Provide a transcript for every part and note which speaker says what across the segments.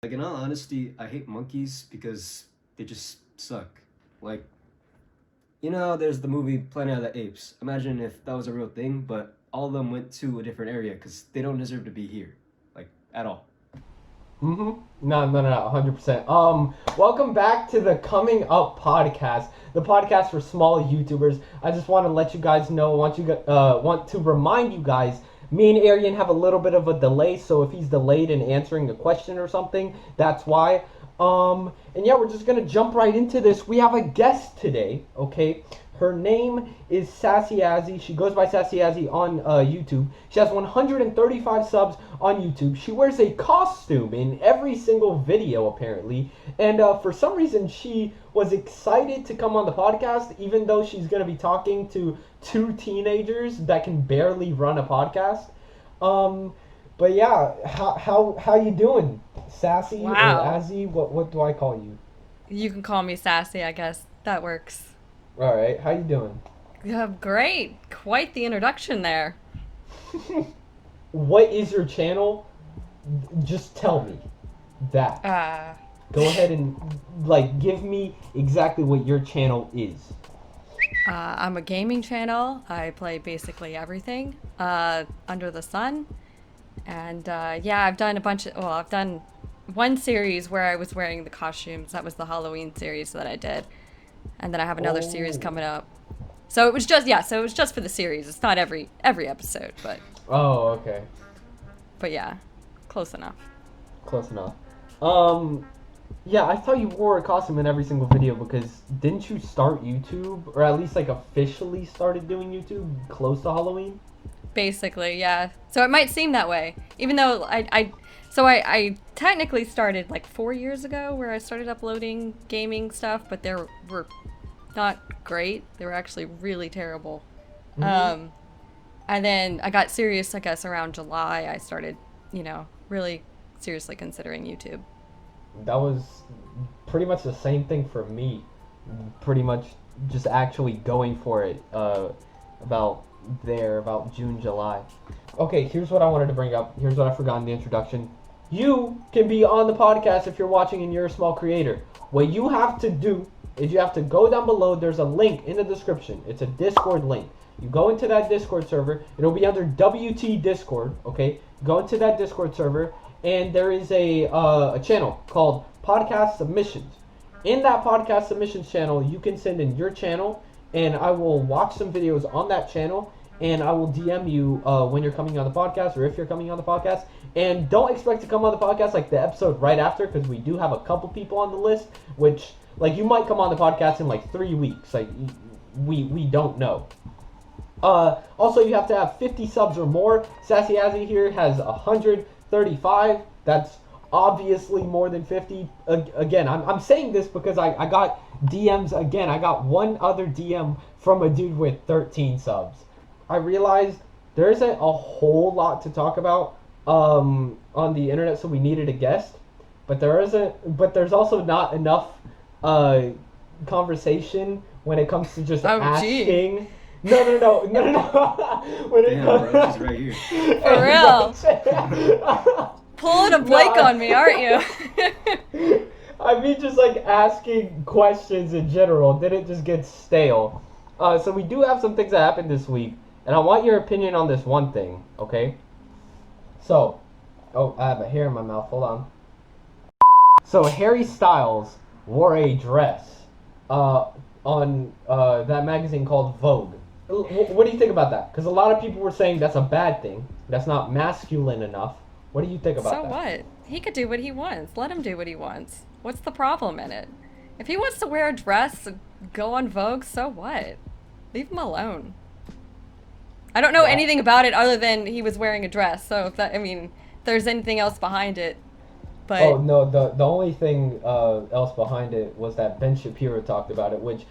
Speaker 1: Like, in all honesty, I hate monkeys because they just suck. Like, there's the movie Planet of the Apes. Imagine if that was a real thing, but all of them went to a different area because they don't deserve to be here. Like, at all.
Speaker 2: No, 100%. Welcome back to the Coming Up podcast, the podcast for small YouTubers. I just want to let you guys know, want to remind you guys, me and Arian have a little bit of a delay, so if he's delayed in answering a question or something, that's why. And yeah, we're just gonna jump right into this. We have a guest today, okay? Her name is Sassy Asi. She goes by Sassy Asi on YouTube. She has 135 subs on YouTube. She wears a costume in every single video, apparently. And for some reason, she was excited to come on the podcast, even though she's going to be talking to two teenagers that can barely run a podcast. But yeah, how you doing, Sassy or Asi? What do I call you?
Speaker 3: You can call me Sassy, I guess. That works.
Speaker 2: All right, how you doing?
Speaker 3: Great. Quite the introduction there.
Speaker 2: What is your channel? Just tell me that. Go ahead and give me exactly what your channel is.
Speaker 3: I'm a gaming channel. I play basically everything under the sun. And yeah, I've done I've done one series where I was wearing the costumes. That was the Halloween series that I did. And then I have another series coming up. So it was just for the series. It's not every episode, but.
Speaker 2: Oh, okay.
Speaker 3: But yeah, close enough.
Speaker 2: Close enough. Yeah, I thought you wore a costume in every single video because didn't you start YouTube, or at least officially started doing YouTube close to Halloween?
Speaker 3: Basically, yeah. So it might seem that way, even though I technically started 4 years ago, where I started uploading gaming stuff, but they were not great. They were actually really terrible. Mm-hmm. And then I got serious, I guess, around July. I started, really seriously considering YouTube.
Speaker 2: That was pretty much the same thing for me. Pretty much just actually going for it about June, July. Okay, here's what I wanted to bring up. Here's what I forgot in the introduction. You can be on the podcast if you're watching and you're a small creator. What you have to do is you have to go down below. There's a link in the description. It's a Discord link. You go into that Discord server. It'll be under WT Discord, okay? Go into that Discord server, and there is a channel called Podcast Submissions. In that Podcast Submissions channel, you can send in your channel, and I will watch some videos on that channel, and I will DM you when you're coming on the podcast, or if you're coming on the podcast. And don't expect to come on the podcast the episode right after, because we do have a couple people on the list, which you might come on the podcast in 3 weeks. We don't know. Also, you have to have 50 subs or more. Sassy Asi here has 135. That's obviously more than 50. Again, I'm saying this because I got DMs again. I got one other DM from a dude with 13 subs. I realized there isn't a whole lot to talk about on the internet, so we needed a guest. But there's also not enough conversation when it comes to just asking.
Speaker 3: Gee.
Speaker 2: No. When it
Speaker 1: Damn, bro, she's right here.
Speaker 3: For real. Pulling a Blake on me, aren't you?
Speaker 2: I mean, just asking questions in general. Then it just gets stale. So we do have some things that happened this week, and I want your opinion on this one thing, okay? So, I have a hair in my mouth. Hold on. So Harry Styles wore a dress on that magazine called Vogue. What do you think about that? Because a lot of people were saying that's a bad thing. That's not masculine enough. What do you think about that?
Speaker 3: So what? He could do what he wants. Let him do what he wants. What's the problem in it? If he wants to wear a dress, go on Vogue, so what? Leave him alone. I don't know anything about it other than he was wearing a dress. So if there's anything else behind it. But
Speaker 2: oh no, the only thing else behind it was that Ben Shapiro talked about it, which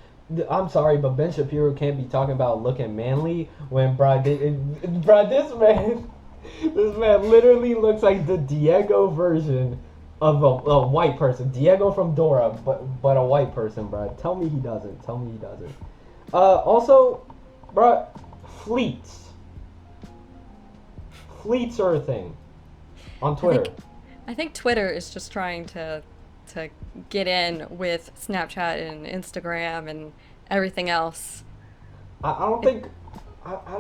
Speaker 2: I'm sorry, but Ben Shapiro can't be talking about looking manly when this man literally looks like the Diego version of a white person. Diego from Dora, but a white person, bro. Tell me he doesn't. Also, bro, fleets are a thing on Twitter.
Speaker 3: I think Twitter is just trying to get in with Snapchat and Instagram and everything else.
Speaker 2: I don't think I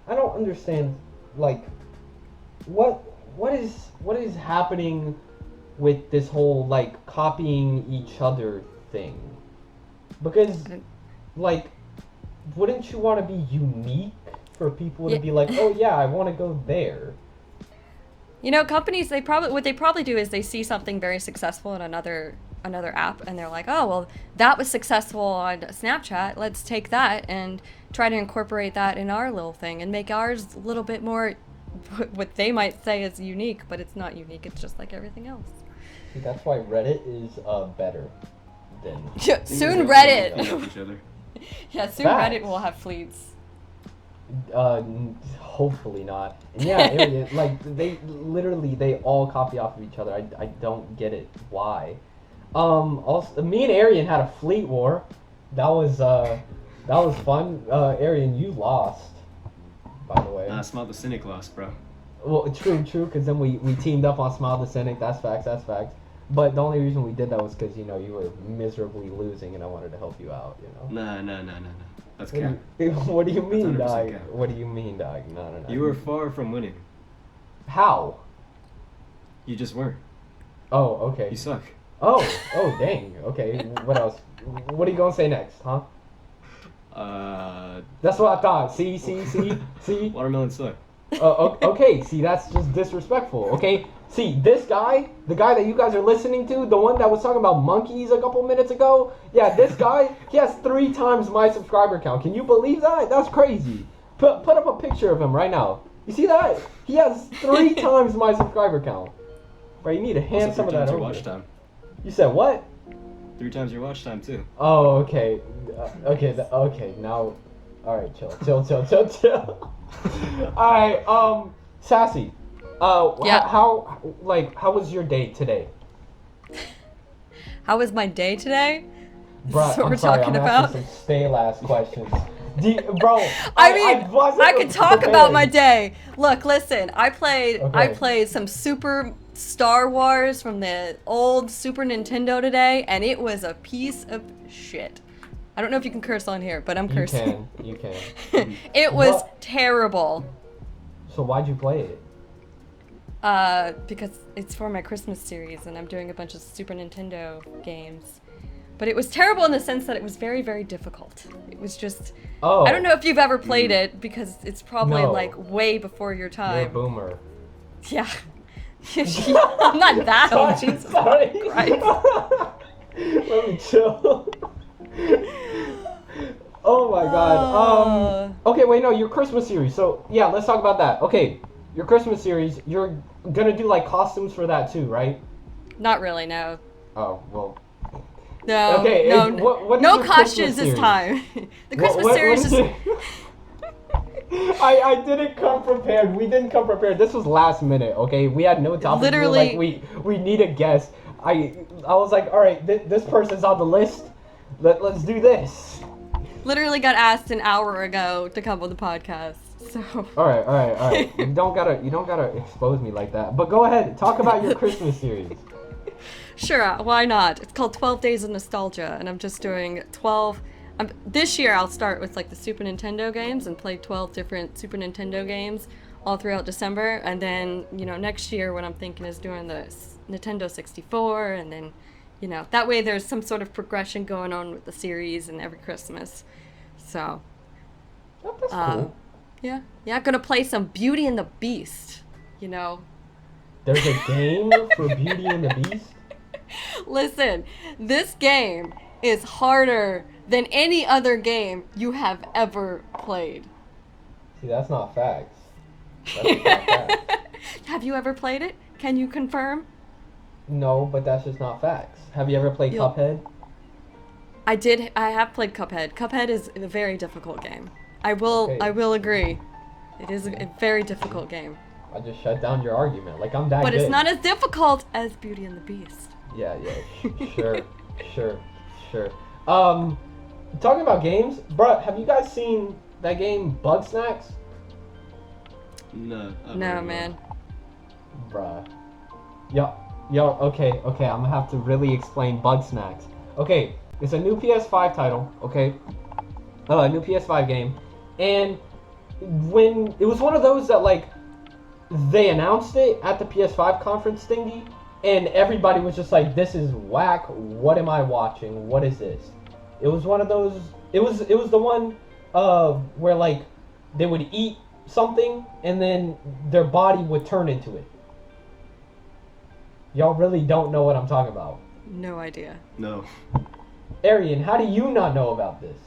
Speaker 2: don't understand like what is happening with this whole like copying each other thing, because like wouldn't you want to be unique for people to be like, oh yeah, I want to go there?
Speaker 3: You know, companies, what they probably do is they see something very successful in another app, and they're like, oh well, that was successful on Snapchat, let's take that and try to incorporate that in our little thing and make ours a little bit more what they might say is unique, but it's not unique, it's just like everything else.
Speaker 2: See, that's why Reddit is better than
Speaker 3: soon Reddit.
Speaker 1: Each other.
Speaker 3: Yeah, soon
Speaker 2: Facts.
Speaker 3: Reddit will have fleets.
Speaker 2: Hopefully not. And yeah, like they all copy off of each other. I don't get it why. Also, me and Arian had a fleet war. That was fun. Arian, you lost, by the way.
Speaker 1: Smile the Cynic lost, bro.
Speaker 2: Well, true, because then we teamed up on Smile the Cynic. That's facts. But the only reason we did that was because you were miserably losing, and I wanted to help you out.
Speaker 1: No. That's cap.
Speaker 2: What do you mean,
Speaker 1: 100%
Speaker 2: dog?
Speaker 1: cap.
Speaker 2: What do you mean, dog? No.
Speaker 1: You were far from winning.
Speaker 2: How?
Speaker 1: You just weren't.
Speaker 2: Oh, okay.
Speaker 1: You suck.
Speaker 2: Oh, dang. Okay, what else? What are you gonna say next, huh? That's what I thought. See?
Speaker 1: Watermelon suck.
Speaker 2: Okay, see, that's just disrespectful, okay? See, this guy, the guy that you guys are listening to, the one that was talking about monkeys a couple minutes ago, yeah, this guy, he has 3 times my subscriber count. Can you believe that? That's crazy. Put up a picture of him right now. You see that? He has 3 times my subscriber count. Bro, you need to hand some of that over.
Speaker 1: Watch time.
Speaker 2: You said what?
Speaker 1: 3 times your watch time too.
Speaker 2: Oh, okay. Okay, now, alright, chill. Alright, Sassy.
Speaker 3: Yeah.
Speaker 2: How was your day today?
Speaker 3: How was my day today?
Speaker 2: Bruh,
Speaker 3: Is what
Speaker 2: I'm
Speaker 3: we're
Speaker 2: sorry,
Speaker 3: talking
Speaker 2: I'm
Speaker 3: about?
Speaker 2: asking some stale ass questions. Bro,
Speaker 3: I could talk about my day. Look, listen, I
Speaker 2: Okay.
Speaker 3: played some Super Star Wars from the old Super Nintendo today, and it was a piece of shit. I don't know if you can curse on here, but I'm cursing.
Speaker 2: You can.
Speaker 3: It was
Speaker 2: What?
Speaker 3: terrible.
Speaker 2: So why'd you play it?
Speaker 3: Because it's for my Christmas series, and I'm doing a bunch of Super Nintendo games. But it was terrible in the sense that it was very, very difficult. It was just...
Speaker 2: Oh.
Speaker 3: I don't know if you've ever played it, because it's probably,
Speaker 2: No.
Speaker 3: like, way before your
Speaker 2: You're a
Speaker 3: time.
Speaker 2: boomer.
Speaker 3: Yeah. I'm not that old, Jesus
Speaker 2: Sorry.
Speaker 3: Christ.
Speaker 2: Let me chill. Oh my god. Okay, wait, no, your Christmas series. So, yeah, let's talk about that. Okay, your Christmas series, you're gonna do, like, costumes for that too, right?
Speaker 3: Not really, no.
Speaker 2: Oh, well...
Speaker 3: No,
Speaker 2: Okay,
Speaker 3: no,
Speaker 2: what is
Speaker 3: no
Speaker 2: your
Speaker 3: costumes
Speaker 2: Christmas
Speaker 3: this
Speaker 2: series?
Speaker 3: time. The Christmas
Speaker 2: What
Speaker 3: series
Speaker 2: is
Speaker 3: is...
Speaker 2: it? I didn't come prepared. We didn't come prepared. This was last minute, okay? We had no topic.
Speaker 3: Literally-
Speaker 2: we need a guest. I was like, all right, this person's on the list. Let's do this.
Speaker 3: Literally got asked an hour ago to come on the podcast, so...
Speaker 2: All right. You don't gotta expose me like that. But go ahead, talk about your Christmas series.
Speaker 3: Sure, why not? It's called 12 Days of Nostalgia, and I'm just doing 12... this year I'll start with like the Super Nintendo games and play 12 different Super Nintendo games all throughout December, and then, next year what I'm thinking is doing the Nintendo 64, and then, that way there's some sort of progression going on with the series and every Christmas. So,
Speaker 2: That's cool.
Speaker 3: yeah, gonna play some Beauty and the Beast,
Speaker 2: There's a game for Beauty and the Beast?
Speaker 3: Listen, this game is harder than any other game you have ever played.
Speaker 2: See, that's not facts. That's just not facts.
Speaker 3: Have you ever played it? Can you confirm?
Speaker 2: No, but that's just not facts. Have you ever played
Speaker 3: You'll-
Speaker 2: Cuphead?
Speaker 3: I have played Cuphead. Cuphead is a very difficult game. I will agree. It is a very difficult game.
Speaker 2: I just shut down your argument. Like, I'm that
Speaker 3: But
Speaker 2: good.
Speaker 3: it's not as difficult as Beauty and the Beast.
Speaker 2: Yeah, sure. Talking about games, bruh, have you guys seen that game Bugsnax?
Speaker 1: No.
Speaker 3: No, man.
Speaker 2: Bruh. Yeah, Yo, okay, I'm gonna have to really explain Bugsnax. Okay, it's a new PS5 title, okay? A new PS5 game. And when it was one of those that like they announced it at the PS5 conference thingy, and everybody was just like, "This is whack. What am I watching? What is this?" It was one of those. It was the one where like they would eat something and then their body would turn into it. Y'all really don't know what I'm talking about.
Speaker 3: No idea.
Speaker 1: No,
Speaker 2: Arian, how do you not know about this?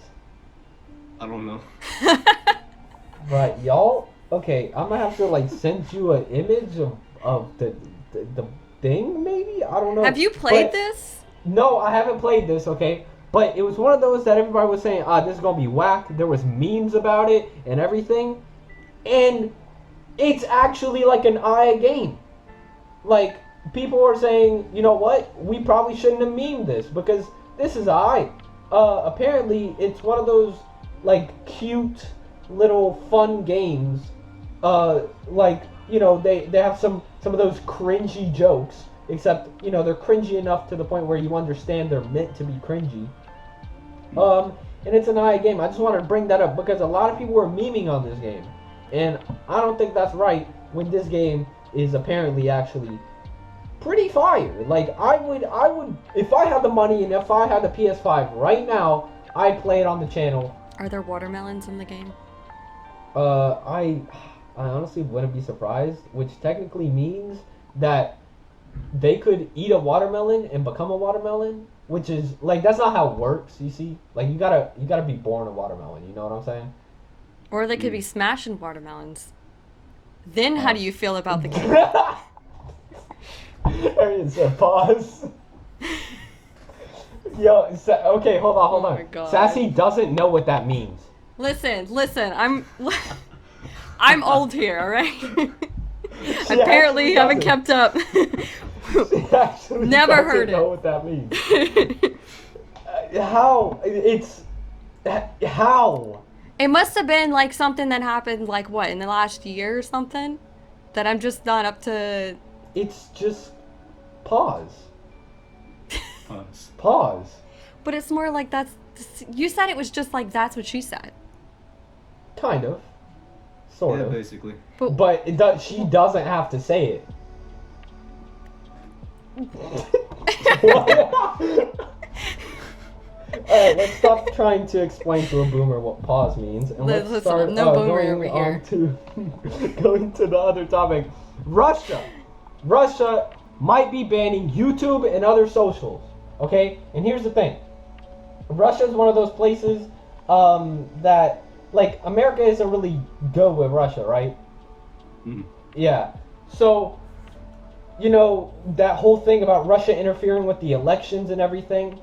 Speaker 1: I don't know.
Speaker 2: Right, y'all. Okay, I'm gonna have to like send you an image of the thing, maybe. I don't know.
Speaker 3: Have you played
Speaker 2: But-
Speaker 3: this?
Speaker 2: No, I haven't played this. Okay, but it was one of those that everybody was saying, this is gonna be whack. There was memes about it and everything, and it's actually like an IA game. Like people are saying, you know what? We probably shouldn't have memed this because this is IA. Apparently, it's one of those like cute little fun games. Like they have some of those cringy jokes, except they're cringy enough to the point where you understand they're meant to be cringy. And it's an IA game. I just wanted to bring that up because a lot of people were memeing on this game, and I don't think that's right when this game is apparently actually pretty fire. Like I would if I had the money and if I had the PS5 right now, I'd play it on the channel.
Speaker 3: Are there watermelons in the game?
Speaker 2: I honestly wouldn't be surprised, which technically means that they could eat a watermelon and become a watermelon, which is like that's not how it works, you see? Like you gotta be born a watermelon, you know what I'm saying?
Speaker 3: Or they could be smashing watermelons. Then how do you feel about the game?
Speaker 2: Arian said pause. Yo, okay, hold on.
Speaker 3: Oh my God.
Speaker 2: Sassy doesn't know what that means.
Speaker 3: Listen, I'm old here, alright?
Speaker 2: She
Speaker 3: Apparently
Speaker 2: actually
Speaker 3: haven't kept up.
Speaker 2: She actually
Speaker 3: Never
Speaker 2: doesn't
Speaker 3: heard
Speaker 2: know
Speaker 3: it.
Speaker 2: what that means. How?
Speaker 3: It must have been like something that happened like what, in the last year or something? That I'm just not up to.
Speaker 2: It's just pause.
Speaker 1: Pause.
Speaker 2: Pause.
Speaker 3: But it's more like you said it was just like that's what she said.
Speaker 2: Kind of. Sort
Speaker 1: Yeah,
Speaker 2: of.
Speaker 1: basically.
Speaker 2: But she doesn't have to say it. Alright, let's stop trying to explain to a boomer what pause means, and let's
Speaker 3: Listen,
Speaker 2: start
Speaker 3: no boomer
Speaker 2: going
Speaker 3: over
Speaker 2: on
Speaker 3: here.
Speaker 2: to going to the other topic. Russia might be banning YouTube and other socials. Okay, and here's the thing. Russia is one of those places that like America isn't really good with Russia, right?
Speaker 1: Mm.
Speaker 2: Yeah. So, that whole thing about Russia interfering with the elections and everything,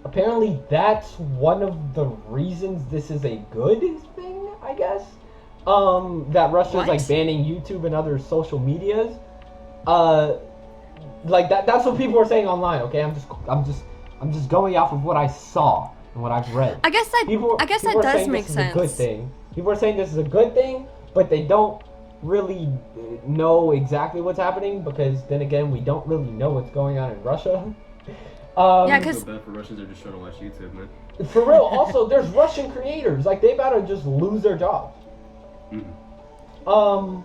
Speaker 2: apparently that's one of the reasons this is a good thing, I guess. That Russia's
Speaker 3: What?
Speaker 2: like banning YouTube and other social medias. Like that's what people are saying online, okay? I'm just going off of what I saw and what I've read.
Speaker 3: I guess that
Speaker 2: People are
Speaker 3: does
Speaker 2: saying
Speaker 3: make
Speaker 2: this is a good
Speaker 3: sense.
Speaker 2: thing. People are saying this is a good thing, but they don't really know exactly what's happening because then again, we don't really know what's going on in Russia.
Speaker 3: Yeah,
Speaker 1: I
Speaker 3: 'cause-
Speaker 1: feel bad for Russians. They're just trying to watch YouTube, man.
Speaker 2: For real. Also, there's Russian creators. Like they better just lose their jobs.
Speaker 1: Mm.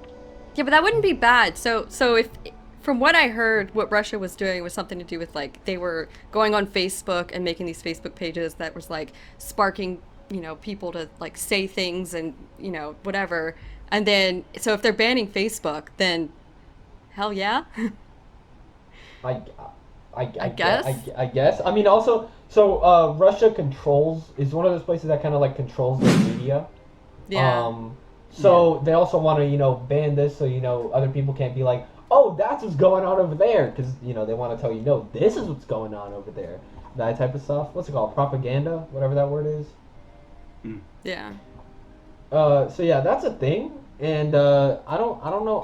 Speaker 3: Yeah, but that wouldn't be bad. So if from what I heard, what Russia was doing was something to do with like they were going on Facebook and making these Facebook pages that was like sparking, people to like say things and whatever. And then so if they're banning Facebook, then hell yeah.
Speaker 2: I
Speaker 3: guess?
Speaker 2: I guess. I mean, also, so Russia is one of those places that kind of like controls the media.
Speaker 3: Yeah.
Speaker 2: So they also want to, ban this so, other people can't be like, oh, that's what's going on over there. Because, they want to tell you, no, this is what's going on over there. That type of stuff. What's it called? Propaganda? Whatever that word is.
Speaker 3: Yeah.
Speaker 2: So yeah, that's a thing. And I don't know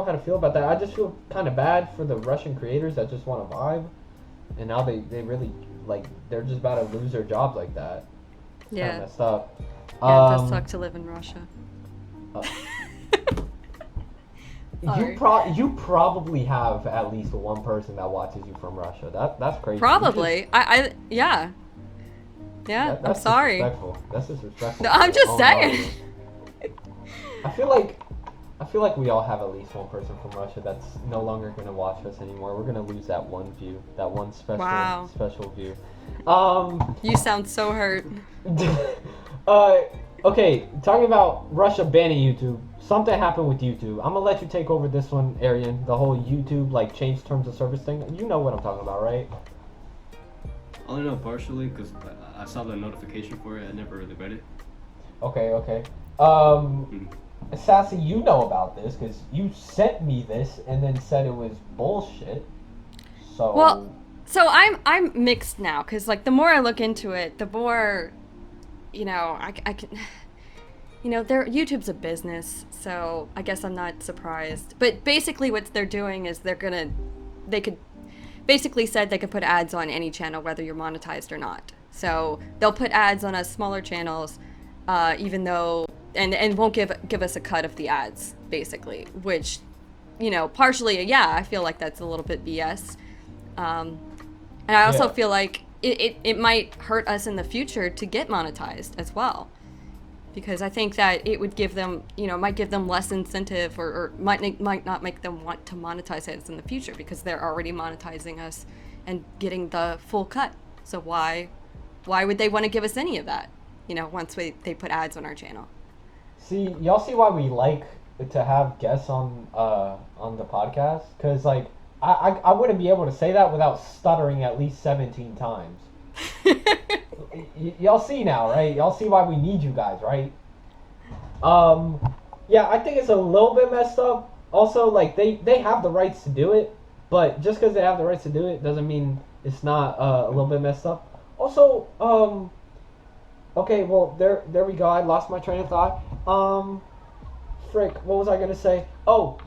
Speaker 2: how to feel about that. I just feel kind of bad for the Russian creators that just want to vibe. And now they really, like, they're just about to lose their jobs like that. It's
Speaker 3: Yeah.
Speaker 2: kind of messed up.
Speaker 3: Yeah, it does suck to live in Russia. Sorry.
Speaker 2: You probably have at least one person that watches you from Russia. That's crazy.
Speaker 3: Probably. Yeah. Yeah, I'm
Speaker 2: That's
Speaker 3: sorry.
Speaker 2: disrespectful. That's disrespectful.
Speaker 3: No, I'm
Speaker 2: to your
Speaker 3: just
Speaker 2: own
Speaker 3: saying.
Speaker 2: audience. I feel like we all have at least one person from Russia that's no longer gonna watch us anymore. We're gonna lose that one view, that one
Speaker 3: Wow.
Speaker 2: special view.
Speaker 3: You sound so hurt.
Speaker 2: Okay, talking about Russia banning YouTube. Something happened with YouTube. I'm gonna let you take over this one, Arian. The whole YouTube like change terms of service thing. You know what I'm talking about, right?
Speaker 1: I only know partially because I saw the notification for it. I never really read it.
Speaker 2: Okay.
Speaker 1: Mm.
Speaker 2: Sassy, you know about this because you sent me this and then said it was bullshit. So.
Speaker 3: Well, so I'm mixed now because like the more I look into it, the more, I can, YouTube's a business, so I guess I'm not surprised. But basically, what they're doing is they could basically said they could put ads on any channel whether you're monetized or not. So they'll put ads on us smaller channels, even though and won't give us a cut of the ads, basically, which, partially, yeah, I feel like that's a little bit BS. And I also feel like it might hurt us in the future to get monetized as well. Because I think that it would give them, might give them less incentive or might not make them want to monetize ads in the future because they're already monetizing us and getting the full cut. So why would they want to give us any of that, once they put ads on our channel?
Speaker 2: See, y'all see why we like to have guests on the podcast? Because, like, I wouldn't be able to say that without stuttering at least 17 times. Y'all see now, right? Y'all see why we need you guys, right? Yeah, I think it's a little bit messed up. Also, like, they have the rights to do it, but just because they have the rights to do it doesn't mean it's not a little bit messed up. Also, okay, well, there we go. I lost my train of thought. Frick, what was I gonna say? Oh,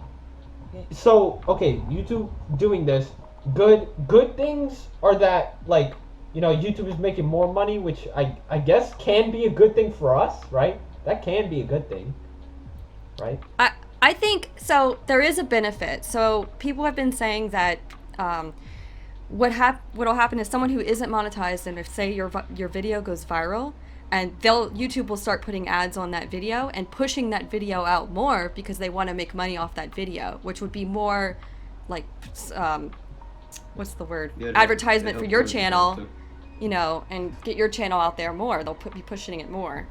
Speaker 2: so, okay, YouTube doing this, good things are that, like, YouTube is making more money, which I guess can be a good thing for us, right? That can be a good thing, right?
Speaker 3: I think, so there is a benefit. So people have been saying that what'll happen is someone who isn't monetized, and if, say, your video goes viral, and YouTube will start putting ads on that video and pushing that video out more because they want to make money off that video, which would be more like, what's the word?
Speaker 1: Yeah,
Speaker 3: advertisement for your channel, and get your channel out there more. They'll be pushing it more.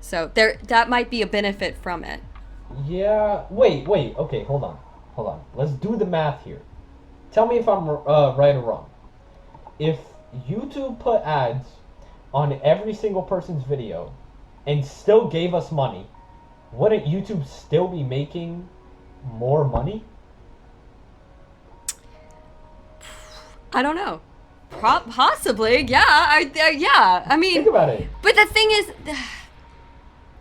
Speaker 3: So that might be a benefit from it.
Speaker 2: Yeah. Wait. Okay, hold on. Let's do the math here. Tell me if I'm right or wrong. If YouTube put ads on every single person's video and still gave us money, wouldn't YouTube still be making more money?
Speaker 3: I don't know. Possibly, yeah. Yeah. I mean,
Speaker 2: think about it.
Speaker 3: But the thing is,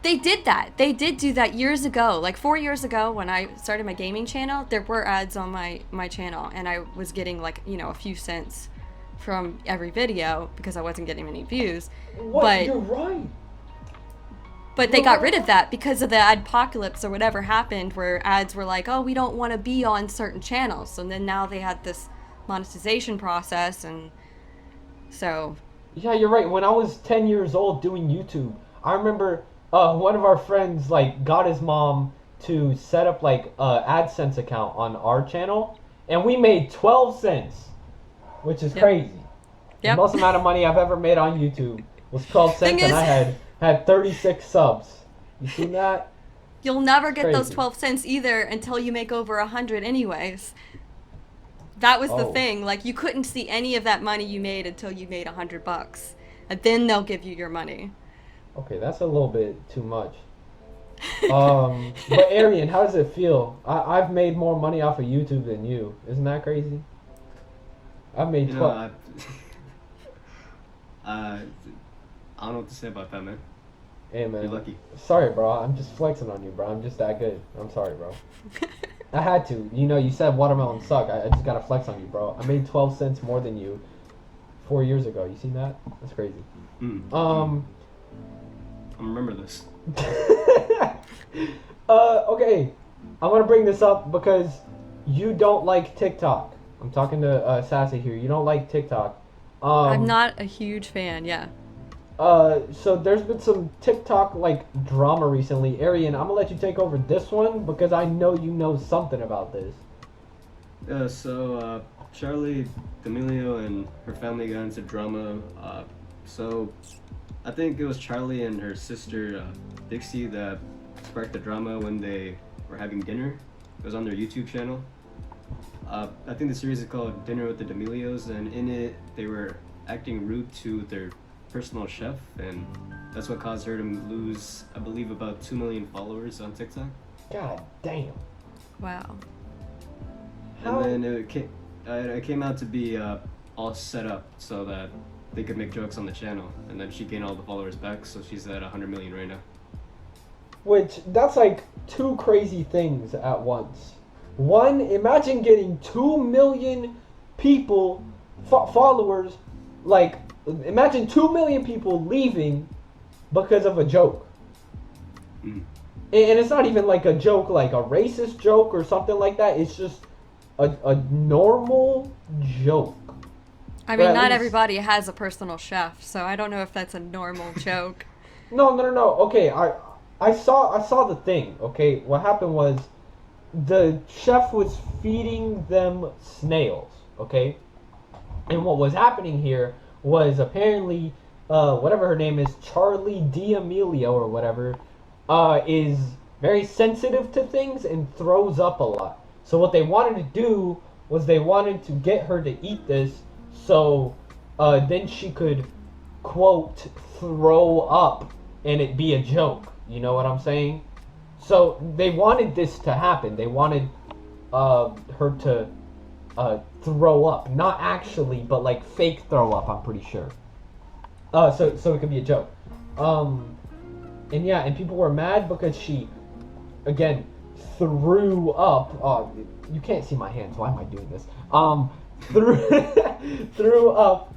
Speaker 3: they did that. They did do that years ago. Like 4 years ago, when I started my gaming channel, there were ads on my channel, and I was getting like a few cents from every video because I wasn't getting any views.
Speaker 2: What? You're right.
Speaker 3: But they got rid of that because of the adpocalypse or whatever happened, where ads were like, oh, we don't want to be on certain channels. So then now they had this monetization process, and so.
Speaker 2: Yeah, you're right. When I was 10 years old doing YouTube, I remember one of our friends like got his mom to set up like a AdSense account on our channel, and we made 12 cents, which is crazy. The most amount of money I've ever made on YouTube was 12 cents, and I had 36 subs. You seen that?
Speaker 3: You'll never get those 12 cents either until you make over 100 anyways. That was the thing. Like, you couldn't see any of that money you made until you made $100, and then they'll give you your money.
Speaker 2: Okay, that's a little bit too much. But Arian, how does it feel? I've made more money off of YouTube than you. Isn't that crazy? I've made 12.
Speaker 1: I don't know what to say about that, man.
Speaker 2: Hey, man.
Speaker 1: You're lucky.
Speaker 2: Sorry, bro. I'm just flexing on you, bro. I'm just that good. I'm sorry, bro. I had to. You said watermelon suck. I just gotta flex on you, bro. I made 12 cents more than you 4 years ago. You seen that? That's crazy.
Speaker 1: I remember this.
Speaker 2: Okay. I want to bring this up because you don't like TikTok. I'm talking to Sassy here. You don't like TikTok.
Speaker 3: I'm not a huge fan. Yeah.
Speaker 2: So there's been some TikTok like drama recently. Arian, I'm gonna let you take over this one because I know you know something about this.
Speaker 1: Charlie D'Amelio and her family got into drama. So I think it was Charlie and her sister Dixie that sparked the drama when they were having dinner. It was on their YouTube channel. I think the series is called Dinner with the D'Amelios, and in it they were acting rude to their personal chef, and that's what caused her to lose, I believe, about 2 million followers on TikTok.
Speaker 2: God damn.
Speaker 3: Wow.
Speaker 2: How?
Speaker 1: And then it came out to be all set up so that they could make jokes on the channel, and then she gained all the followers back, so she's at 100 million right now.
Speaker 2: Which, that's like two crazy things at once. One, imagine getting 2 million people, followers, like, imagine 2 million people leaving because of a joke.
Speaker 1: Mm.
Speaker 2: And it's not even like a joke, like a racist joke or something like that. It's just a normal joke.
Speaker 3: I mean,
Speaker 2: Or at
Speaker 3: not
Speaker 2: least-
Speaker 3: everybody has a personal chef, so I don't know if that's a normal joke.
Speaker 2: No. Okay, I saw the thing. Okay, what happened was the chef was feeding them snails. Okay, and what was happening here was apparently whatever her name is, Charlie D'Amelio or whatever, is very sensitive to things and throws up a lot. So what they wanted to do was they wanted to get her to eat this, so then she could quote throw up and it be a joke. You know what I'm saying? So they wanted this to happen. They wanted her to throw up, not actually, but like fake throw up. I'm pretty sure. So it could be a joke. And yeah, and people were mad because she, again, threw up. You can't see my hands. Why am I doing this? Threw up.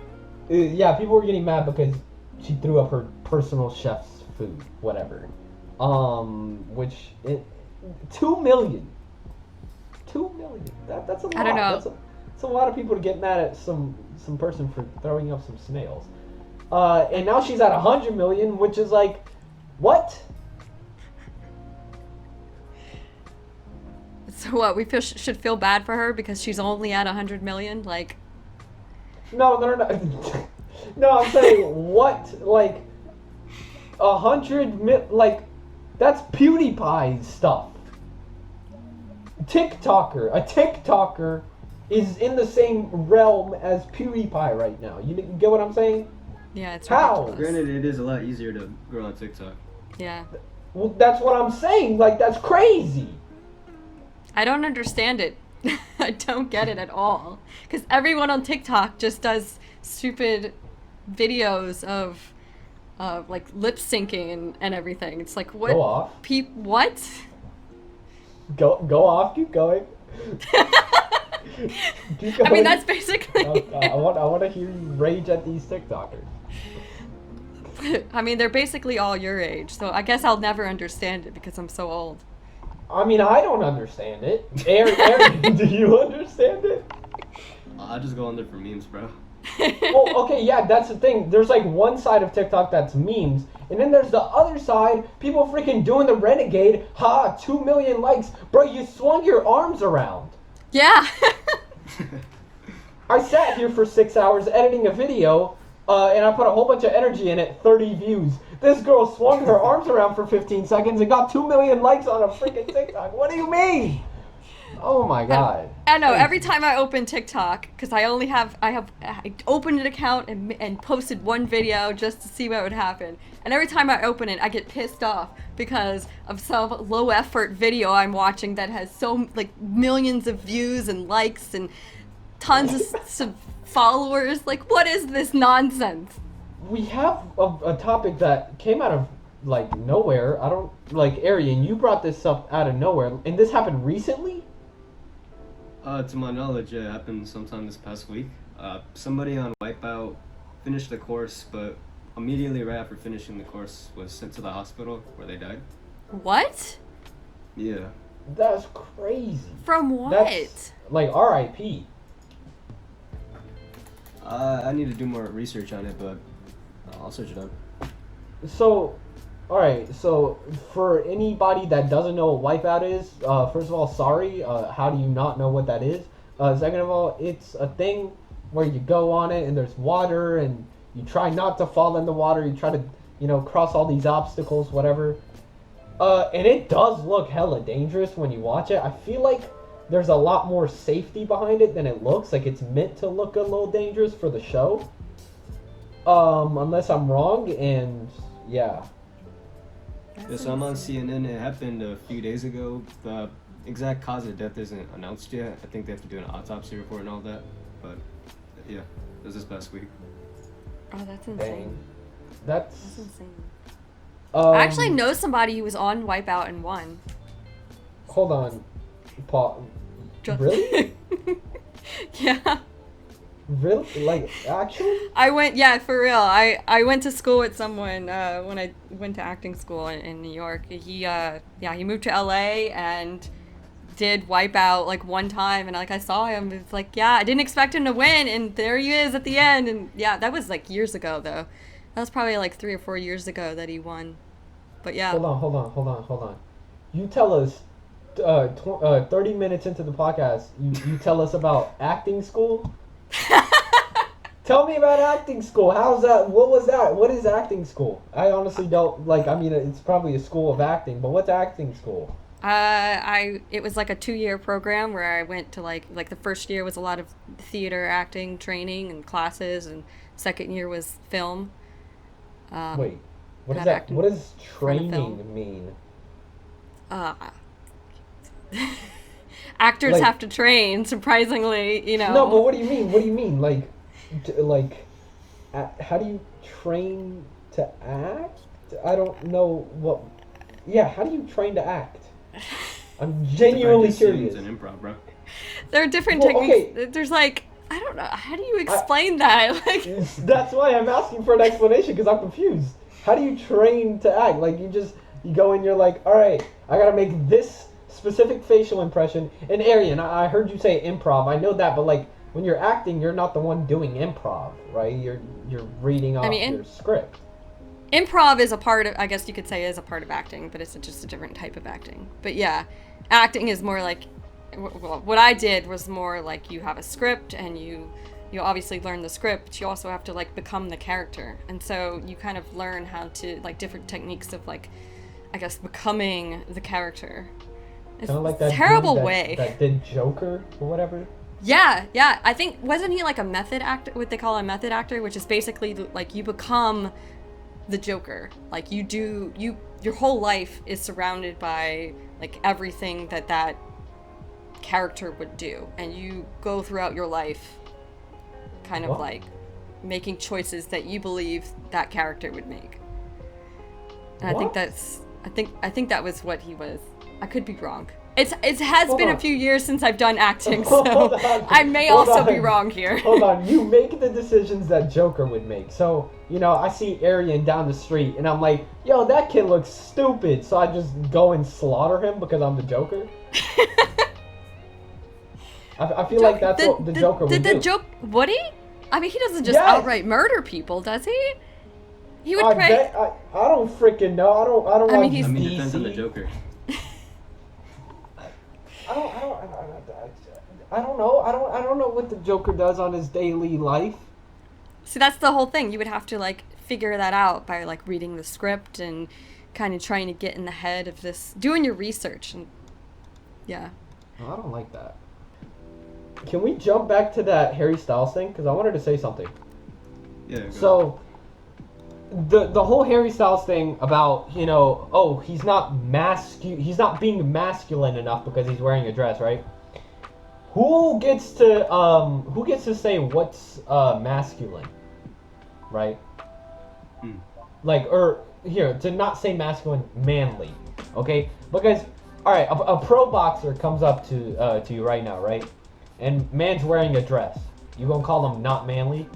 Speaker 2: Yeah, people were getting mad because she threw up her personal chef's food, whatever. Which 2 million. 2 million. That's a lot.
Speaker 3: I don't know.
Speaker 2: That's a lot of people to get mad at some person for throwing up some snails. And now she's at 100 million, which is like, what?
Speaker 3: So what? We should feel bad for her because she's only at 100 million. Like,
Speaker 2: No. No, I'm saying what? Like 100 like that's PewDiePie stuff. A TikToker is in the same realm as PewDiePie right now. You get what I'm saying?
Speaker 3: yeah, it's
Speaker 2: How?
Speaker 3: ridiculous.
Speaker 1: Granted, it is a lot easier to grow on TikTok.
Speaker 3: Yeah.
Speaker 2: Well, that's what I'm saying. Like, that's crazy.
Speaker 3: I don't understand it. I don't get it at all. Because everyone on TikTok just does stupid videos of like lip syncing and everything. It's like, what?
Speaker 2: Go off.
Speaker 3: What?
Speaker 2: Go off. Keep going. Keep going.
Speaker 3: I mean, that's basically.
Speaker 2: I want to hear you rage at these TikTokers.
Speaker 3: I mean, they're basically all your age, so I guess I'll never understand it because I'm so old.
Speaker 2: I mean, I don't understand it. Aaron, do you understand it?
Speaker 1: I just go on there for memes, bro.
Speaker 2: Well, okay, yeah, that's the thing. There's like one side of TikTok that's memes, and then there's the other side, people freaking doing the renegade. 2 million likes. Bro, you swung your arms around.
Speaker 3: Yeah.
Speaker 2: I sat here for 6 hours editing a video, and I put a whole bunch of energy in it, 30 views. This girl swung her arms around for 15 seconds and got 2 million likes on a freaking TikTok. What do you mean? Oh my god.
Speaker 3: I know, every time I open TikTok, because I opened an account and posted one video just to see what would happen. And every time I open it, I get pissed off because of some low effort video I'm watching that has millions of views and likes and tons of followers. Like, what is this nonsense?
Speaker 2: We have a topic that came out of like nowhere. I don't Arian, you brought this up out of nowhere, and this happened recently?
Speaker 1: To my knowledge, it happened sometime this past week. Somebody on Wipeout finished the course, but immediately right after finishing the course was sent to the hospital where they died.
Speaker 3: What?
Speaker 1: Yeah.
Speaker 2: That's crazy.
Speaker 3: From what?
Speaker 2: That's like R.I.P.
Speaker 1: I need to do more research on it, but I'll search it up.
Speaker 2: So, alright, so for anybody that doesn't know what Wipeout is, first of all, sorry, how do you not know what that is? Second of all, it's a thing where you go on it and there's water and you try not to fall in the water, you try to, cross all these obstacles, whatever. And it does look hella dangerous when you watch it. I feel like there's a lot more safety behind it than it looks. Like it's meant to look a little dangerous for the show. Unless I'm wrong, and yeah.
Speaker 1: Yeah, so I'm on CNN. It happened a few days ago. The exact cause of death isn't announced yet. I think they have to do an autopsy report and all that. But yeah, it was this past week.
Speaker 3: Oh, that's insane.
Speaker 2: Dang.
Speaker 3: That's insane.
Speaker 2: I
Speaker 3: I actually know somebody who was on Wipeout and won.
Speaker 2: Hold on. Paul. Really?
Speaker 3: Yeah.
Speaker 2: Really? Like, actually?
Speaker 3: I went, yeah, for real. I went to school with someone when I went to acting school in New York. He moved to LA and did Wipeout like one time, and like I saw him. It's like, yeah, I didn't expect him to win, and there he is at the end. And yeah, that was like years ago though. That was probably like 3 or 4 years ago that he won. But yeah.
Speaker 2: Hold on. You tell us, 30 minutes into the podcast, you tell us about acting school? Tell me about acting school. How's that? What was that? What is acting school? I honestly don't, it's probably a school of acting, but what's acting school?
Speaker 3: It was like a 2-year program where I went to like the first year was a lot of theater acting training and classes, and second year was film.
Speaker 2: Wait, what is
Speaker 3: had
Speaker 2: that?
Speaker 3: acting
Speaker 2: What does
Speaker 3: for the film.
Speaker 2: training mean?
Speaker 3: Actors
Speaker 2: Like-
Speaker 3: have to train, surprisingly,
Speaker 2: No, but what do you mean? What do you mean? How do you train to act? I don't know what. Yeah, how do you train to act? I'm genuinely
Speaker 1: Practice scenes
Speaker 2: curious.
Speaker 1: and improv, bro.
Speaker 3: There are different
Speaker 2: Well,
Speaker 3: techniques.
Speaker 2: okay.
Speaker 3: There's like, I don't know. How do you explain that? Like,
Speaker 2: That's why I'm asking for an explanation, because I'm confused. How do you train to act? Like, you go and you're like, all right, I gotta make this specific facial impression. And Arian, I heard you say improv. I know that, but like, when you're acting, you're not the one doing improv, right? You're reading off your script.
Speaker 3: improv is a part of, I guess you could say, is a part of acting, but it's just a different type of acting. But yeah, acting is more like, well, what I did was more like you have a script and you obviously learn the script. You also have to like become the character, and so you kind of learn how to like different techniques of like, I guess, becoming the character. It's
Speaker 2: Kind of like that
Speaker 3: terrible
Speaker 2: dude
Speaker 3: way.
Speaker 2: that did Joker or whatever.
Speaker 3: Yeah. I think, wasn't he like a method actor, what they call a method actor, which is basically like you become the Joker. Like your whole life is surrounded by like everything that character would do, and you go throughout your life kind of
Speaker 2: What?
Speaker 3: like making choices that you believe that character would make. And
Speaker 2: What?
Speaker 3: I think that was what he was. I could be wrong. It has
Speaker 2: Hold
Speaker 3: been
Speaker 2: on.
Speaker 3: a few years since I've done acting,
Speaker 2: Hold
Speaker 3: so
Speaker 2: on.
Speaker 3: I may
Speaker 2: Hold
Speaker 3: also be
Speaker 2: on.
Speaker 3: wrong here.
Speaker 2: Hold on, you make the decisions that Joker would make. So, I see Arian down the street, and I'm like, yo, that kid looks stupid. So I just go and slaughter him because I'm the Joker. I feel like that's what the Joker would do.
Speaker 3: Would he? I mean, he doesn't just
Speaker 2: Yes.
Speaker 3: outright murder people, does he? He would
Speaker 2: I
Speaker 3: pray.
Speaker 2: bet, I don't freaking know. I don't
Speaker 3: I mean,
Speaker 2: watch
Speaker 3: he's-
Speaker 1: I mean,
Speaker 2: DC.
Speaker 1: depends on the Joker.
Speaker 2: I don't know. I don't know what the Joker does on his daily life.
Speaker 3: See, that's the whole thing. You would have to like figure that out by like reading the script and kind of trying to get in the head of this, doing your research, and yeah.
Speaker 2: I don't like that. Can we jump back to that Harry Styles thing? Because I wanted to say something.
Speaker 1: Yeah. Go.
Speaker 2: So, the whole Harry Styles thing about, he's not he's not being masculine enough because he's wearing a dress, right? Who gets to say what's masculine, right? Like, or here, to not say masculine, manly, okay? Because, all right, a pro boxer comes up to you right now, right? And man's wearing a dress. You gonna call him not manly?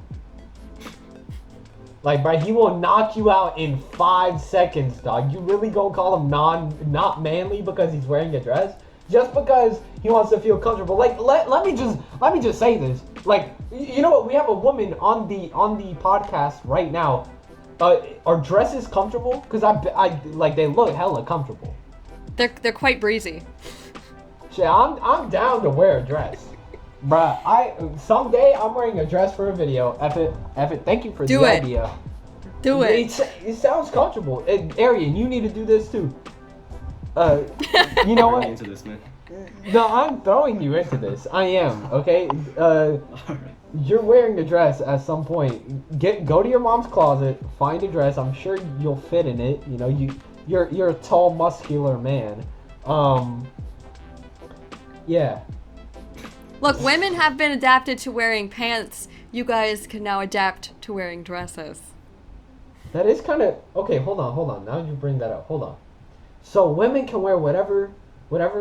Speaker 2: Like, bro, he will knock you out in 5 seconds, dog. You really gonna call him not manly because he's wearing a dress? just because he wants to feel comfortable. Like, let me just say this. Like, you know what? We have a woman on the podcast right now. Are dresses comfortable? Because I like they look hella comfortable.
Speaker 3: They're quite breezy.
Speaker 2: Shit, I'm down to wear a dress. Bruh, someday I'm wearing a dress for a video. Eff it, thank you for the idea.
Speaker 3: Do it.
Speaker 2: It sounds comfortable. Arian, you need to do this too. You know what?
Speaker 1: Into this, man.
Speaker 2: No, I'm throwing you into this. I am, okay?
Speaker 1: Alright.
Speaker 2: You're wearing a dress at some point. Go to your mom's closet, find a dress. I'm sure you'll fit in it. You know, you're a tall, muscular man. Yeah.
Speaker 3: Look, women have been adapted to wearing pants. You guys can now adapt to wearing dresses.
Speaker 2: That is kind of okay. Hold on. Now you bring that up. Hold on. So women can wear whatever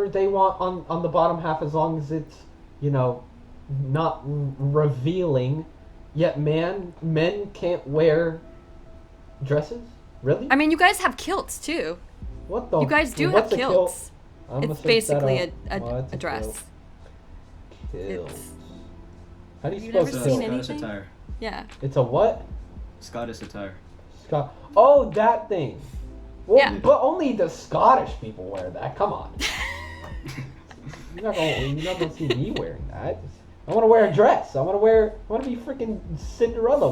Speaker 2: they want on the bottom half, as long as it's, you know, not revealing. Yet men can't wear dresses. Really?
Speaker 3: I mean, you guys have kilts too.
Speaker 2: What the?
Speaker 3: You guys do
Speaker 2: what's
Speaker 3: have
Speaker 2: a
Speaker 3: kilts.
Speaker 2: kilt?
Speaker 3: It's basically
Speaker 2: What's
Speaker 3: a dress.
Speaker 2: Kilt.
Speaker 3: It's-
Speaker 2: How do you
Speaker 3: You've
Speaker 2: spell
Speaker 3: never
Speaker 2: kilt?
Speaker 3: seen
Speaker 1: Scottish
Speaker 3: anything?
Speaker 1: attire.
Speaker 3: Yeah.
Speaker 2: It's a what?
Speaker 1: Scottish attire.
Speaker 2: Oh, that thing. Well,
Speaker 3: Yeah.
Speaker 2: but only the Scottish people wear that. Come on. You're not gonna see me wearing that. I want to wear a dress. I want to be freaking Cinderella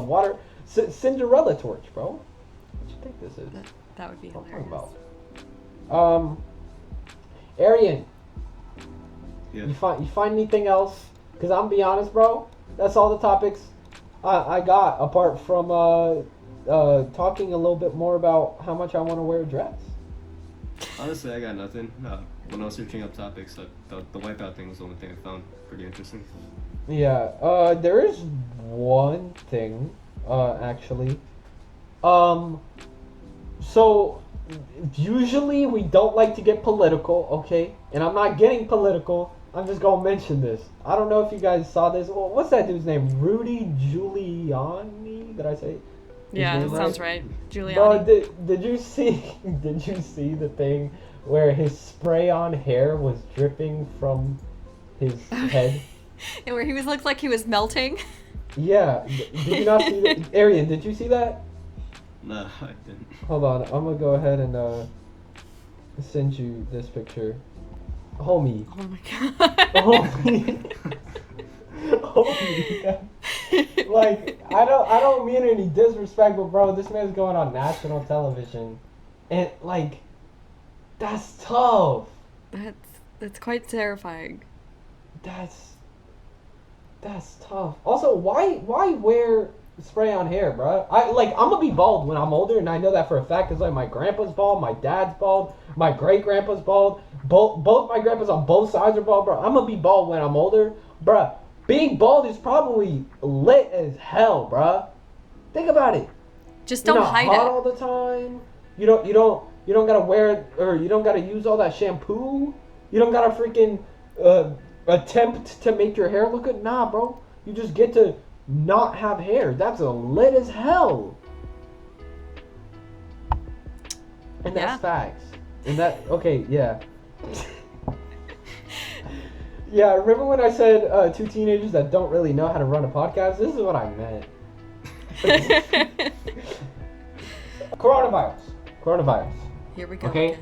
Speaker 2: torch, bro. What you think this is?
Speaker 3: That would be
Speaker 2: What am I
Speaker 3: hilarious.
Speaker 2: talking about? Arian,
Speaker 1: Yeah.
Speaker 2: you find anything else? Cause I'm be honest, bro. That's all the topics I got, apart from talking a little bit more about how much I want to wear a dress.
Speaker 1: Honestly, I got nothing. When I was searching up topics, the Wipeout thing was the only thing I found pretty interesting.
Speaker 2: Yeah. There is one thing, actually. So usually we don't like to get political, okay? And I'm not getting political. I'm just gonna mention this. I don't know if you guys saw this. What's that dude's name? Rudy Giuliani? Did I say?
Speaker 3: Yeah,
Speaker 2: name
Speaker 3: that sounds right. Giuliani.
Speaker 2: Bro, did you see? Did you see the thing where his spray-on hair was dripping from his head?
Speaker 3: And where he looked like he was melting.
Speaker 2: Yeah. Did you not see that? Arian, did you see that?
Speaker 1: Nah, I didn't.
Speaker 2: Hold on, I'm gonna go ahead and send you this picture. Homie.
Speaker 3: Oh my god.
Speaker 2: Homie. Homie. Like, I don't mean any disrespect, but bro, this man's going on national television. And like, that's tough.
Speaker 3: That's quite terrifying.
Speaker 2: That's tough. Also, why wear spray on hair, bro? I'm gonna be bald when I'm older, and I know that for a fact, because like my grandpa's bald, my dad's bald, my great grandpa's bald, both my grandpas on both sides are bald, bro. I'm gonna be bald when I'm older, bro. Being bald is probably lit as hell, bro. Think about it.
Speaker 3: Just
Speaker 2: You're
Speaker 3: don't
Speaker 2: not
Speaker 3: hide
Speaker 2: hot
Speaker 3: it.
Speaker 2: all the time. You don't gotta wear, or you don't gotta use all that shampoo. You don't gotta freaking attempt to make your hair look good. Nah, bro. You just get to not have hair. That's a lit as hell. And that's
Speaker 3: Yeah.
Speaker 2: facts. And that, okay, yeah. Yeah, remember when I said two teenagers that don't really know how to run a podcast? This is what I meant. Coronavirus.
Speaker 3: Here we go.
Speaker 2: Okay.
Speaker 3: again.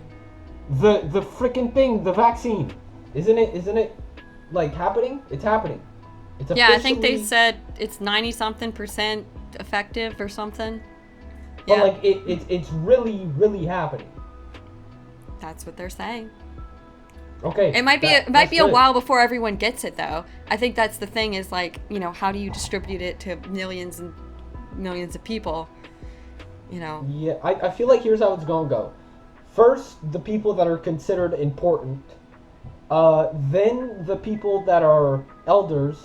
Speaker 2: The freaking thing, the vaccine. Isn't it like happening? It's happening. It's
Speaker 3: Yeah, I think they
Speaker 2: officially-
Speaker 3: said it's 90-something% effective or something.
Speaker 2: But
Speaker 3: Yeah,
Speaker 2: like it's really happening.
Speaker 3: that's what they're saying.
Speaker 2: Okay.
Speaker 3: It might be
Speaker 2: that's
Speaker 3: a
Speaker 2: good.
Speaker 3: while before everyone gets it though. I think that's the thing is like, you know, how do you distribute it to millions and millions of people? You know.
Speaker 2: Yeah, I feel like here's how it's gonna go. First, the people that are considered important. Then the people that are elders,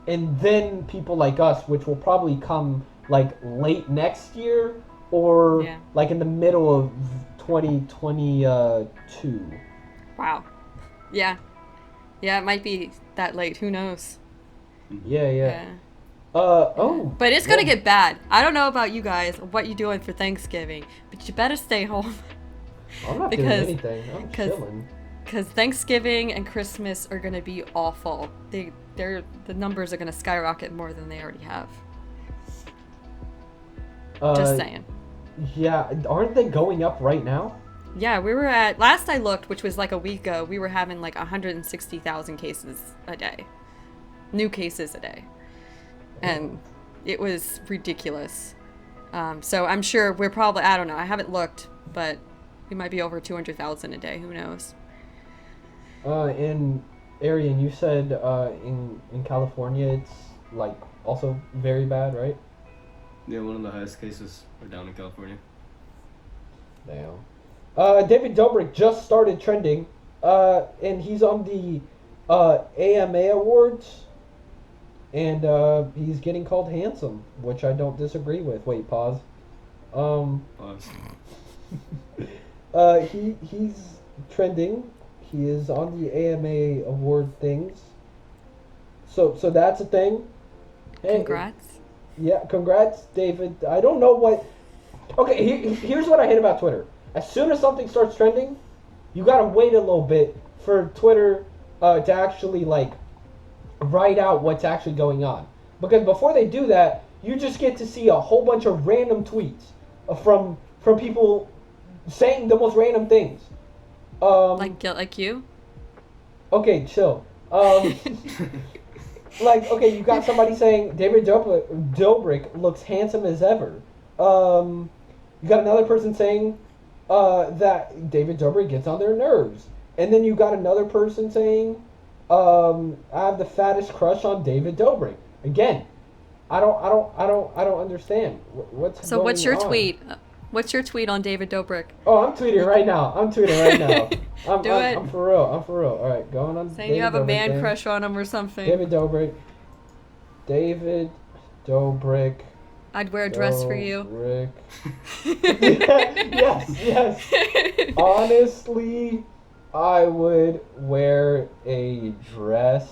Speaker 2: and then people like us, which will probably come like late next year or
Speaker 3: Yeah.
Speaker 2: like in the middle of 2022.
Speaker 3: Wow. Yeah. Yeah, it might be that late. Who knows?
Speaker 2: Yeah. Oh.
Speaker 3: But it's gonna
Speaker 2: well,
Speaker 3: get bad. I don't know about you guys, what you doing for Thanksgiving, but you better stay home.
Speaker 2: I'm not
Speaker 3: because-
Speaker 2: doing anything. I'm chilling.
Speaker 3: Because Thanksgiving and Christmas are going to be awful. The numbers are going to skyrocket more than they already have. Just saying.
Speaker 2: Yeah, aren't they going up right now?
Speaker 3: Yeah, we were at, last I looked, which was like a week ago, we were having like 160,000 cases a day. New cases a day. And it was ridiculous. So I'm sure we're probably, I don't know, I haven't looked, but we might be over 200,000 a day, who knows.
Speaker 2: And Arian, you said in California it's like also very bad, right?
Speaker 1: Yeah, one of the highest cases are down in California.
Speaker 2: Damn. David Dobrik just started trending, and he's on the AMA Awards, and he's getting called handsome, which I don't disagree with. Wait, pause.
Speaker 1: Pause.
Speaker 2: He's trending. He is on the AMA award things. So that's a thing. Hey,
Speaker 3: Congrats.
Speaker 2: yeah, congrats, David. I don't know what. Okay, here's what I hate about Twitter. As soon as something starts trending, you gotta wait a little bit for Twitter to actually like write out what's actually going on. Because before they do that, you just get to see a whole bunch of random tweets from people saying the most random things.
Speaker 3: Like you?
Speaker 2: Okay, chill. Like, okay, you got somebody saying David Dobrik looks handsome as ever. You got another person saying that David Dobrik gets on their nerves. And then you got another person saying, I have the fattest crush on David Dobrik. Again, I don't understand what's
Speaker 3: So
Speaker 2: going
Speaker 3: what's your
Speaker 2: on.
Speaker 3: tweet? What's your tweet on David Dobrik?
Speaker 2: Oh, I'm tweeting right now. I'm
Speaker 3: Do it.
Speaker 2: I'm for real. All right, going on.
Speaker 3: Saying
Speaker 2: David
Speaker 3: you have a
Speaker 2: Dobrik
Speaker 3: man
Speaker 2: thing.
Speaker 3: crush on him or something.
Speaker 2: David Dobrik.
Speaker 3: I'd wear a dress for you.
Speaker 2: Yes. Honestly, I would wear a dress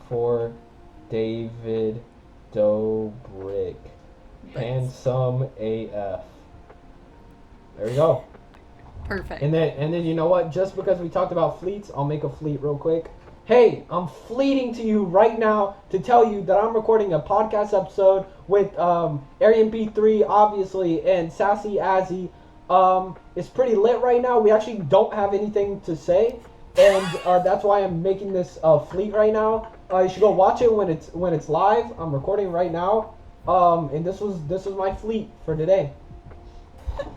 Speaker 2: for David Dobrik. Handsome AF. There we go.
Speaker 3: Perfect.
Speaker 2: And then you know what? Just because we talked about fleets, I'll make a fleet real quick. Hey, I'm fleeting to you right now to tell you that I'm recording a podcast episode with Arian B3, obviously, and Sassy Asi. It's pretty lit right now. We actually don't have anything to say, and that's why I'm making this fleet right now. You should go watch it when it's live. I'm recording right now. And this was my fleet for today.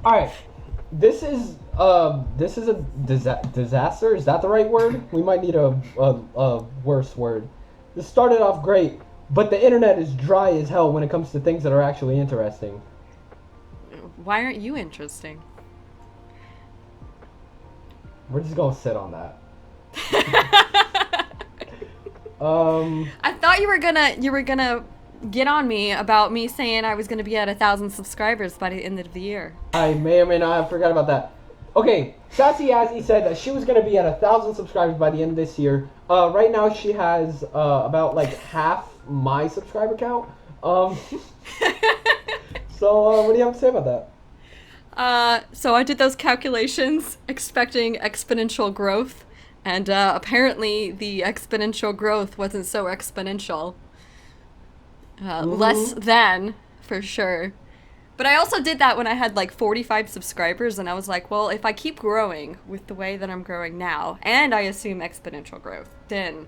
Speaker 2: All right. This is a disaster. Is that the right word? We might need a worse word. This started off great, but the internet is dry as hell when it comes to things that are actually interesting.
Speaker 3: Why aren't you interesting?
Speaker 2: We're just gonna sit on that.
Speaker 3: I thought you were gonna get on me about me saying I was gonna be at 1,000 subscribers by the end of the year.
Speaker 2: I may or may not have forgot about that. Okay, Sassy Asi said that she was going to be at 1,000 subscribers by the end of this year. Right now she has about like half my subscriber count. So what do you have to say about that?
Speaker 3: So I did those calculations expecting exponential growth, and apparently the exponential growth wasn't so exponential. Less than, for sure. But I also did that when I had like 45 subscribers, and I was like, well, if I keep growing with the way that I'm growing now, and I assume exponential growth, then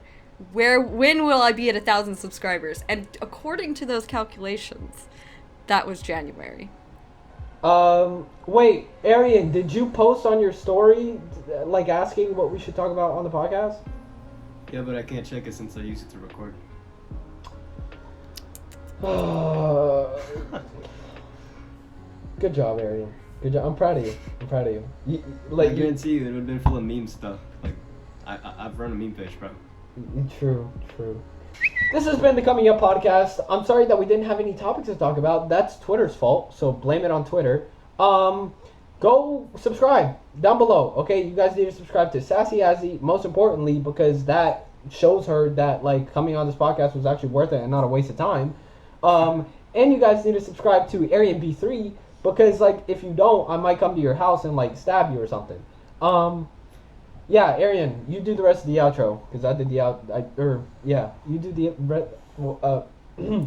Speaker 3: when will I be at 1,000 subscribers? And according to those calculations, that was January.
Speaker 2: Wait, Arian, did you post on your story, like asking what we should talk about on the podcast?
Speaker 1: Yeah, but I can't check it since I use it to record.
Speaker 2: Good job, Arian. Good job. I'm proud of you.
Speaker 1: I guarantee you it would have been full of meme stuff. Like, I've run a meme page, bro.
Speaker 2: True. This has been the Coming Up podcast. I'm sorry that we didn't have any topics to talk about. That's Twitter's fault, so blame it on Twitter. Go subscribe down below. Okay, you guys need to subscribe to Sassy Asi, most importantly, because that shows her that like coming on this podcast was actually worth it and not a waste of time. And you guys need to subscribe to Arian B3 because like if you don't, I might come to your house and like stab you or something. Yeah, Arian, you do the rest of the outro because I did the you do the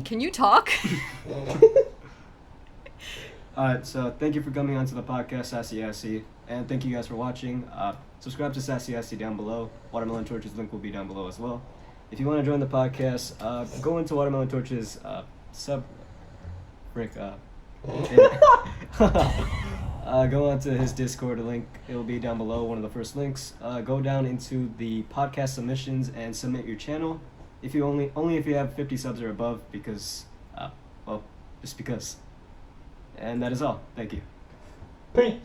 Speaker 3: Can you talk?
Speaker 1: Alright, so thank you for coming onto the podcast, Sassy Asi, and thank you guys for watching. Subscribe to Sassy Asi down below. Watermelon Torches link will be down below as well. If you want to join the podcast, go into Watermelon Torches go onto his Discord link. It will be down below, one of the first links. Go down into the podcast submissions and submit your channel. If you only if you have 50 subs or above, because just because. And that is all. Thank you.
Speaker 2: Peace.